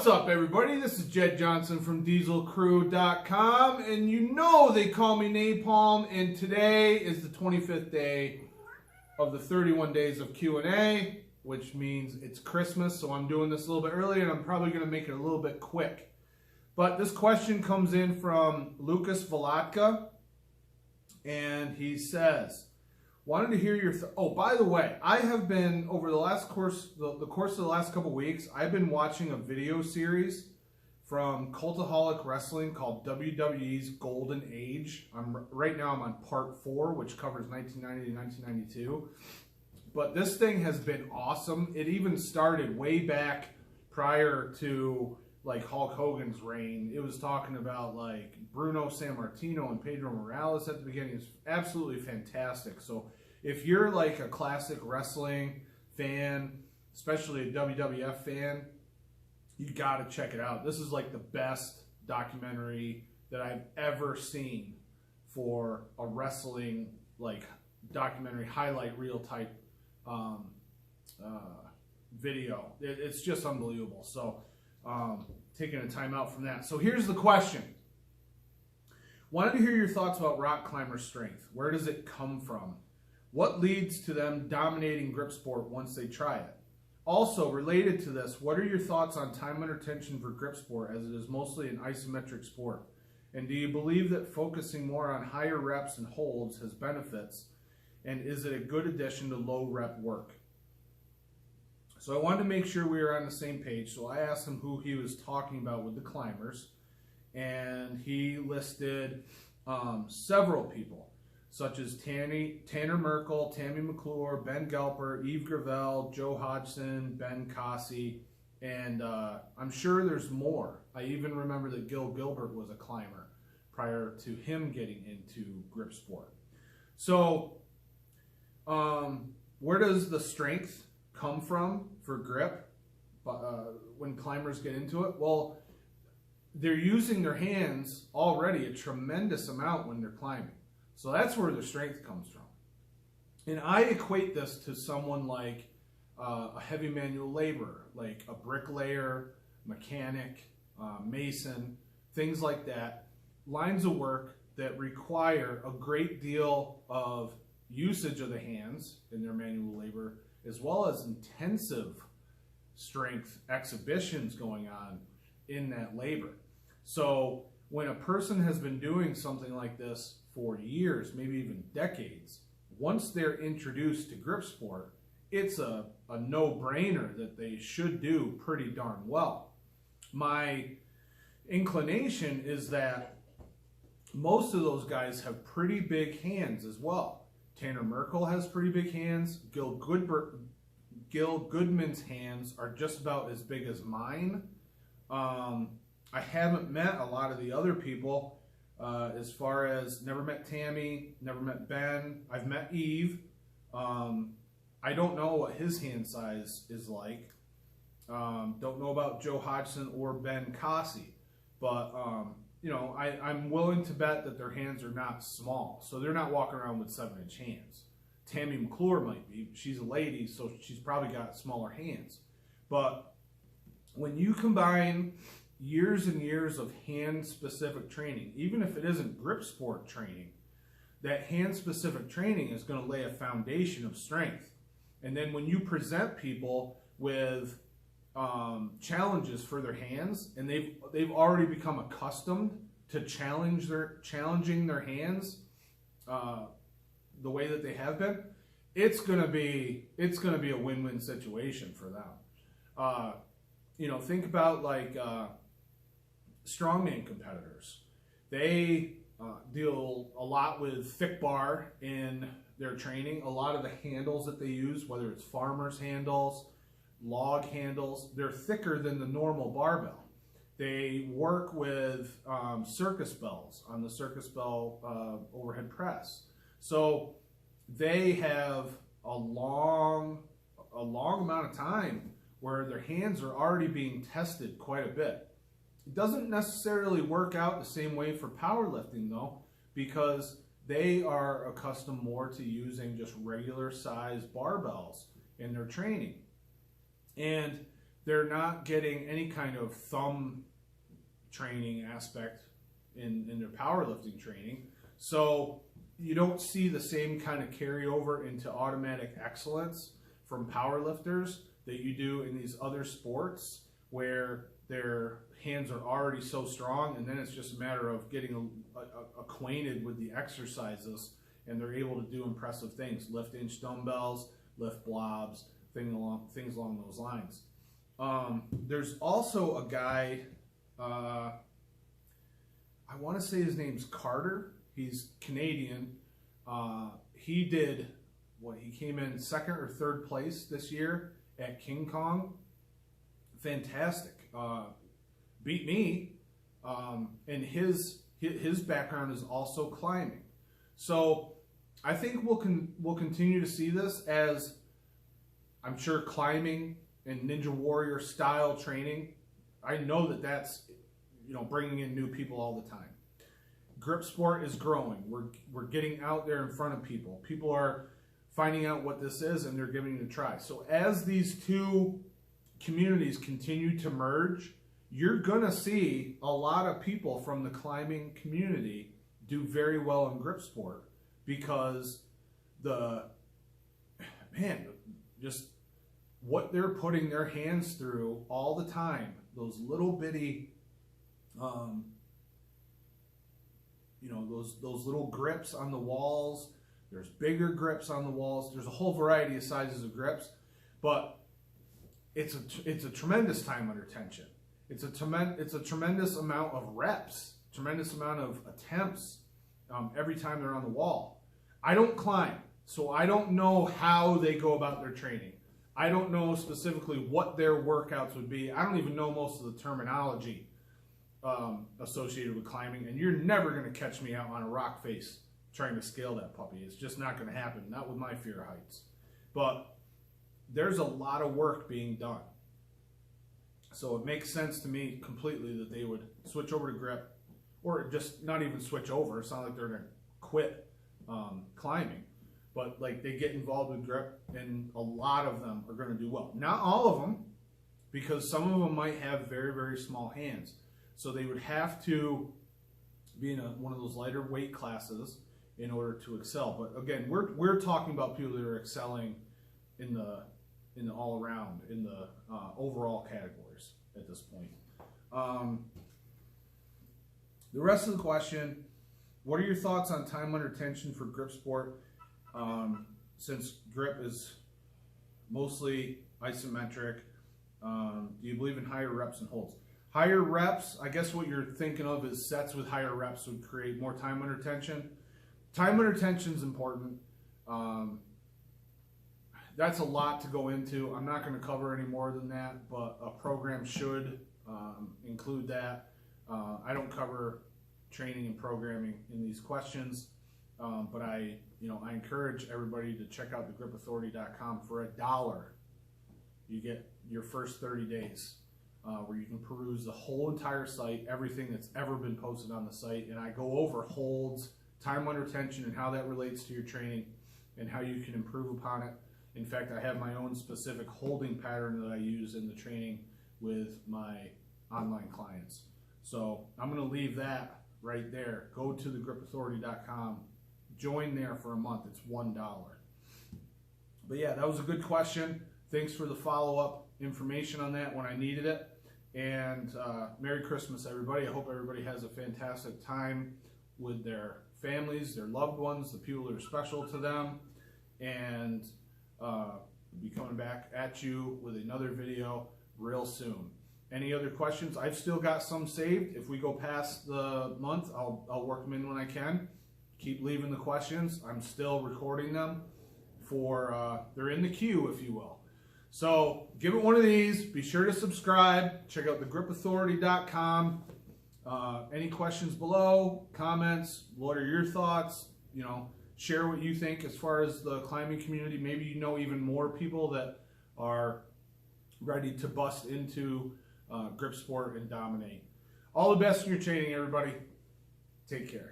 What's up, everybody? This is Jed Johnson from DieselCrew.com, and you know they call me Napalm, and today is the 25th day of the 31 days of Q&A, which means it's Christmas, so I'm doing this a little bit early, and I'm probably going to make it a little bit quick. But this question comes in from Lucas Valatka, and he says, wanted to hear your oh, by the way, I have been over the last course of the last couple weeks, I've been watching a video series from Cultaholic Wrestling called WWE's Golden Age. Right now I'm on part 4, which covers 1990 to 1992. But this thing has been awesome. It even started way back prior to like Hulk Hogan's reign. It was talking about like Bruno Sammartino and Pedro Morales at the beginning. It's absolutely fantastic. So if you're like a classic wrestling fan, especially a WWF fan, you gotta check it out. This is like the best documentary that I've ever seen for a wrestling like documentary highlight reel type video. It's just unbelievable. So taking a time out from that. So here's the question. Wanted to hear your thoughts about rock climber strength. Where does it come from? What leads to them dominating grip sport once they try it? Also, related to this, what are your thoughts on time under tension for grip sport, as it is mostly an isometric sport? And do you believe that focusing more on higher reps and holds has benefits? And is it a good addition to low rep work? So I wanted to make sure we were on the same page. So I asked him who he was talking about with the climbers. And he listed several people, such as Tanner Merkel, Tammy McClure, Ben Galper, Yves Gravel, Joe Hodgson, Ben Cossey, and I'm sure there's more. I even remember that Gil Gilbert was a climber prior to him getting into grip sport. So where does the strength come from for grip when climbers get into it? Well, they're using their hands already a tremendous amount when they're climbing. So that's where the strength comes from. And I equate this to someone like a heavy manual laborer, like a bricklayer, mechanic, mason, things like that. Lines of work that require a great deal of usage of the hands in their manual labor, as well as intensive strength exhibitions going on in that labor. So when a person has been doing something like this for years, maybe even decades, once they're introduced to grip sport, it's a no-brainer that they should do pretty darn well. My inclination is that most of those guys have pretty big hands as well. Tanner Merkel has pretty big hands. Gil Goodman's hands are just about as big as mine. I haven't met a lot of the other people, as far as never met Tammy, never met Ben. I've met Yves. I don't know what his hand size is like. Don't know about Joe Hodgson or Ben Cossey, but you know, I'm willing to bet that their hands are not small, so they're not walking around with 7-inch hands. Tammy McClure might be. She's a lady, so she's probably got smaller hands. But when you combine years and years of hand-specific training, even if it isn't grip sport training, that hand-specific training is going to lay a foundation of strength. And then when you present people with challenges for their hands, and they've already become accustomed to challenging their hands the way that they have been, it's gonna be a win-win situation for them. You know, think about like strongman competitors. They deal a lot with thick bar in their training. A lot of the handles that they use, whether it's farmer's handles, log handles, they're thicker than the normal barbell. They work with circus bells on the circus bell overhead press. So they have a long amount of time where their hands are already being tested quite a bit. It doesn't necessarily work out the same way for powerlifting though, because they are accustomed more to using just regular size barbells in their training. And they're not getting any kind of thumb training aspect in their powerlifting training. So you don't see the same kind of carryover into automatic excellence from powerlifters that you do in these other sports where their hands are already so strong, and then it's just a matter of getting acquainted with the exercises, and they're able to do impressive things: lift inch dumbbells, lift blobs, things along those lines. There's also a guy, I want to say his name's Carter. He's Canadian. He did he came in second or third place this year at King Kong. Fantastic. Beat me. And his background is also climbing. So I think we'll continue to see this, as I'm sure climbing and Ninja Warrior style training, I know that that's, bringing in new people all the time. Grip sport is growing. We're getting out there in front of people. People are finding out what this is, and they're giving it a try. So as these two communities continue to merge, you're gonna see a lot of people from the climbing community do very well in grip sport, because just what they're putting their hands through all the time, those little bitty those little grips on the walls. There's bigger grips on the walls. There's a whole variety of sizes of grips, but it's a tremendous time under tension. It's a tremendous amount of reps, tremendous amount of attempts every time they're on the wall. I don't climb, so I don't know how they go about their training. I don't know specifically what their workouts would be. I don't even know most of the terminology associated with climbing, and you're never going to catch me out on a rock face trying to scale that puppy. It's just not going to happen, not with my fear of heights. But there's a lot of work being done. So it makes sense to me completely that they would switch over to grip, or just not even switch over. It's not like they're going to quit climbing, but like they get involved with grip, and a lot of them are going to do well. Not all of them, because some of them might have very, very small hands. So they would have to be in one of those lighter weight classes in order to excel. But again, we're talking about people that are excelling in the all around, in the overall categories at this point. The rest of the question: what are your thoughts on time under tension for grip sport? Since grip is mostly isometric, do you believe in higher reps and holds? Higher reps, I guess what you're thinking of is sets with higher reps would create more time under tension. Time under tension is important. That's a lot to go into. I'm not going to cover any more than that, but a program should include that. I don't cover training and programming in these questions, but I encourage everybody to check out thegripauthority.com. For $1, you get your first 30 days. Where you can peruse the whole entire site, everything that's ever been posted on the site, and I go over holds, time under tension, and how that relates to your training, and how you can improve upon it. In fact, I have my own specific holding pattern that I use in the training with my online clients. So I'm going to leave that right there. Go to thegripauthority.com, join there for a month. It's $1. But yeah, that was a good question. Thanks for the follow-up information on that when I needed it. And Merry Christmas, everybody. I hope everybody has a fantastic time with their families, their loved ones, the people that are special to them. And I'll be coming back at you with another video real soon. Any other questions? I've still got some saved. If we go past the month, I'll work them in when I can. Keep leaving the questions. I'm still recording them for, they're in the queue, if you will. So give it one of these. Be sure to subscribe. Check out thegripauthority.com. Any questions below, comments, what are your thoughts? Share what you think as far as the climbing community. Maybe you know even more people that are ready to bust into grip sport and dominate. All the best in your training, everybody. Take care.